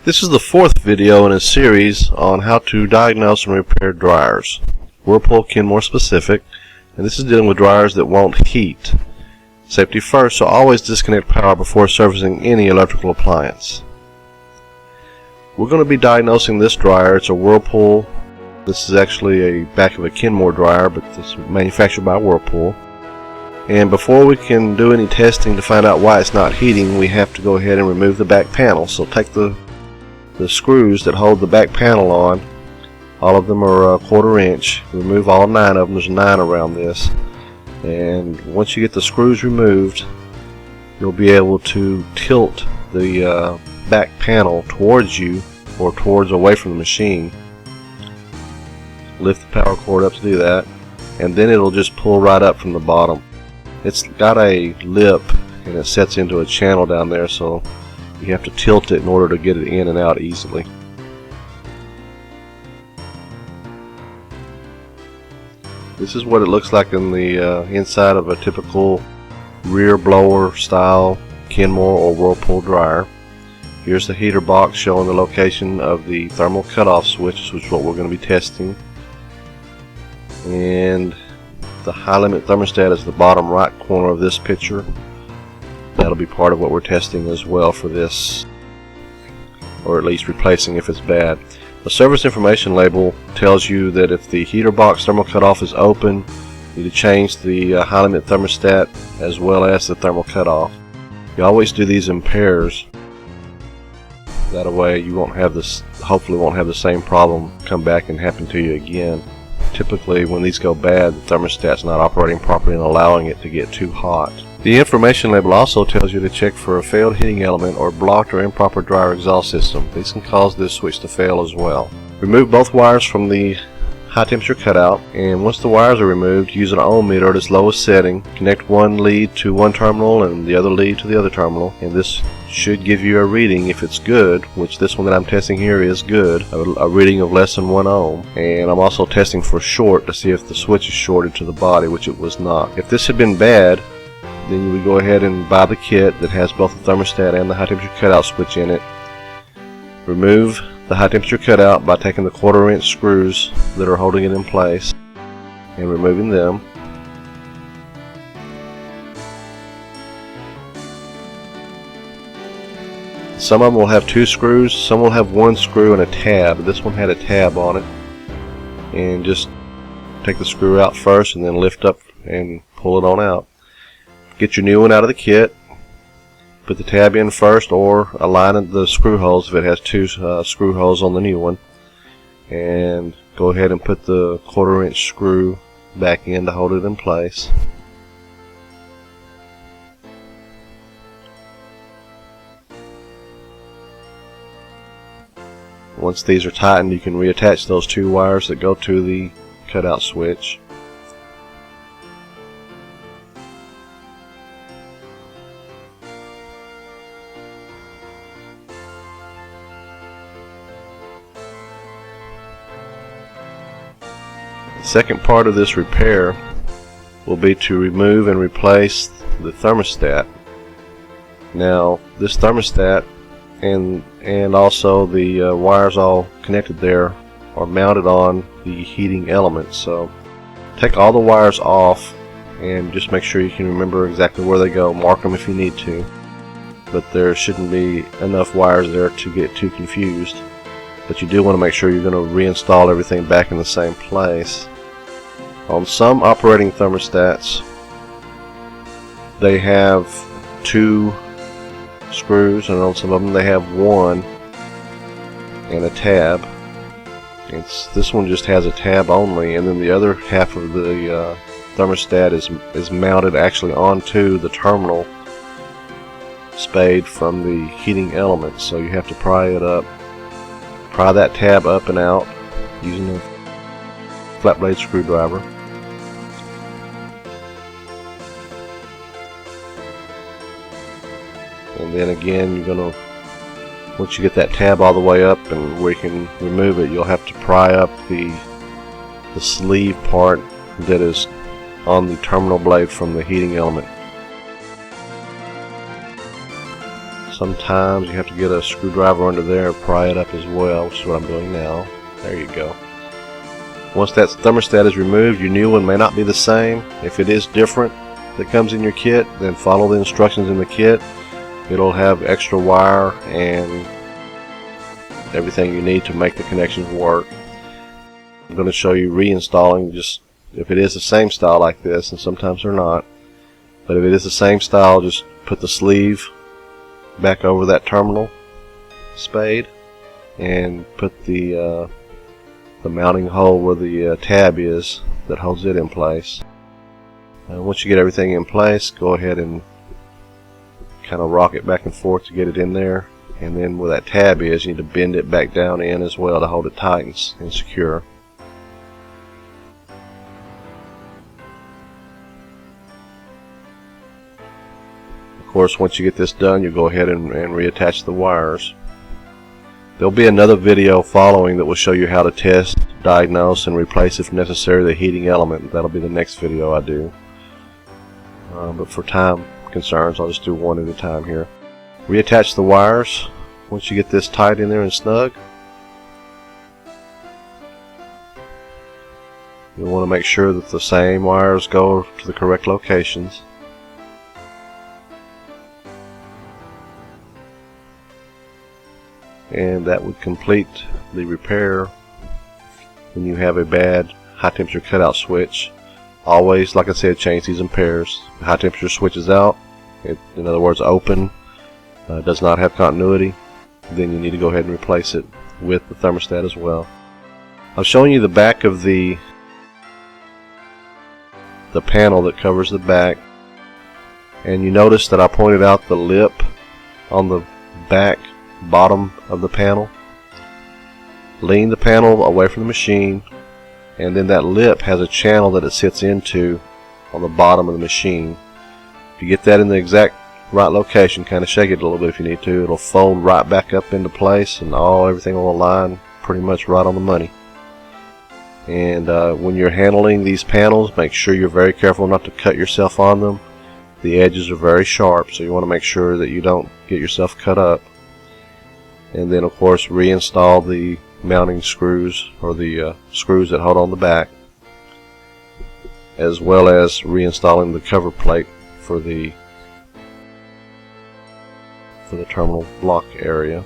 This is the fourth video in a series on how to diagnose and repair dryers, Whirlpool Kenmore specific, and this is dealing with dryers that won't heat. Safety first, so always disconnect power before servicing any electrical appliance. We're going to be diagnosing this dryer. It's a Whirlpool. This is actually a back of a Kenmore dryer, but it's manufactured by Whirlpool. And before we can do any testing to find out why it's not heating, we have to go ahead and remove the back panel. So take the screws that hold the back panel on. All of them are 1/4 inch. Remove all 9 of them. There's 9 around this. And once you get the screws removed, you'll be able to tilt the back panel towards you or towards away from the machine. Lift the power cord up to do that, and then it'll just pull right up from the bottom. It's got a lip and it sets into a channel down there, so you have to tilt it in order to get it in and out easily. This is what it looks like in the inside of a typical rear blower style Kenmore or Whirlpool dryer. Here's the heater box showing the location of the thermal cutoff switch, which is what we're going to be testing. And the high limit thermostat is the bottom right corner of this picture. That'll be part of what we're testing as well for this, or at least replacing if it's bad. The service information label tells you that if the heater box thermal cutoff is open, you need to change the high limit thermostat as well as the thermal cutoff. You always do these in pairs. That way you won't have this, hopefully won't have the same problem come back and happen to you again. Typically when these go bad, the thermostat's not operating properly and allowing it to get too hot. The information label also tells you to check for a failed heating element or blocked or improper dryer exhaust system. These can cause this switch to fail as well. Remove both wires from the high temperature cutout, and once the wires are removed, use an ohm meter at its lowest setting. Connect one lead to one terminal and the other lead to the other terminal, and this should give you a reading if it's good, which this one that I'm testing here is good, a reading of less than 1 ohm. And I'm also testing for short to see if the switch is shorted to the body, which it was not. If this had been bad, then you would go ahead and buy the kit that has both the thermostat and the high temperature cutout switch in it. Remove the high temperature cutout by taking the 1/4 inch screws that are holding it in place and removing them. Some of them will have 2 screws, some will have 1 screw and a tab. This one had a tab on it. And just take the screw out first and then lift up and pull it on out. Get your new one out of the kit. Put the tab in first, or align the screw holes if it has 2 screw holes on the new one. And go ahead and put the 1/4 inch screw back in to hold it in place. Once these are tightened, you can reattach those 2 wires that go to the cutout switch. The second part of this repair will be to remove and replace the thermostat. Now this thermostat and also the wires all connected there are mounted on the heating element, so take all the wires off and just make sure you can remember exactly where they go. Mark them if you need to, but there shouldn't be enough wires there to get too confused. But you do want to make sure you're going to reinstall everything back in the same place. On some operating thermostats, they have 2 screws, and on some of them they have 1 and a tab. This one just has a tab only, and then the other half of the thermostat is mounted actually onto the terminal spade from the heating element, so you have to pry it up. Pry that tab up and out using a flat blade screwdriver. And then again, you're going to, once you get that tab all the way up and where you can remove it, you'll have to pry up the sleeve part that is on the terminal blade from the heating element. Sometimes you have to get a screwdriver under there and pry it up as well, which is what I'm doing now. There you go. Once that thermostat is removed, your new one may not be the same. If it is different that comes in your kit, then follow the instructions in the kit. It'll have extra wire and everything you need to make the connections work. I'm going to show you reinstalling, just if it is the same style like this, and sometimes they're not, but if it is the same style, just put the sleeve back over that terminal spade and put the mounting hole where the tab is that holds it in place. Once you get everything in place, go ahead and kind of rock it back and forth to get it in there, and then where that tab is, you need to bend it back down in as well to hold it tight and secure. Of course, once you get this done, you go ahead and reattach the wires. There'll be another video following that will show you how to test, diagnose, and replace, if necessary, the heating element. That'll be the next video I do. But for time concerns, I'll just do one at a time here. Reattach the wires once you get this tight in there and snug. You'll want to make sure that the same wires go to the correct locations. And that would complete the repair when you have a bad high temperature cutout switch. Always, like I said, change these in pairs. The high temperature switch is out, in other words open, does not have continuity, then you need to go ahead and replace it with the thermostat as well. I'm showing you the back of the panel that covers the back, and you notice that I pointed out the lip on the back bottom of the panel. Lean the panel away from the machine, and then that lip has a channel that it sits into on the bottom of the machine. If you get that in the exact right location, kind of shake it a little bit if you need to, it'll fold right back up into place, and everything will align pretty much right on the money. And when you're handling these panels, make sure you're very careful not to cut yourself on them. The edges are very sharp, so you want to make sure that you don't get yourself cut up. And then, of course, reinstall the mounting screws, or the screws that hold on the back, as well as reinstalling the cover plate for the terminal block area.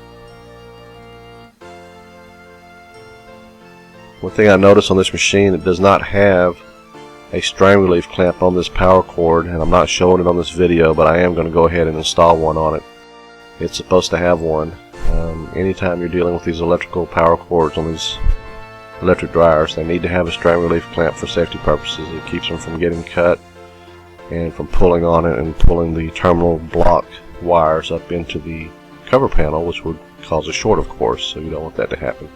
One thing I noticed on this machine, it does not have a strain relief clamp on this power cord, and I'm not showing it on this video, but I am going to go ahead and install one on it. It's supposed to have one. Anytime you're dealing with these electrical power cords on these electric dryers, they need to have a strain relief clamp for safety purposes. It keeps them from getting cut and from pulling on it and pulling the terminal block wires up into the cover panel, which would cause a short, of course, so you don't want that to happen.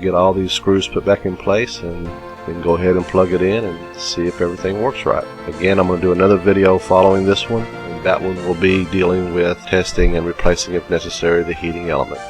Get all these screws put back in place, and then go ahead and plug it in and see if everything works right. Again, I'm going to do another video following this one. That one will be dealing with testing and replacing, if necessary, the heating element.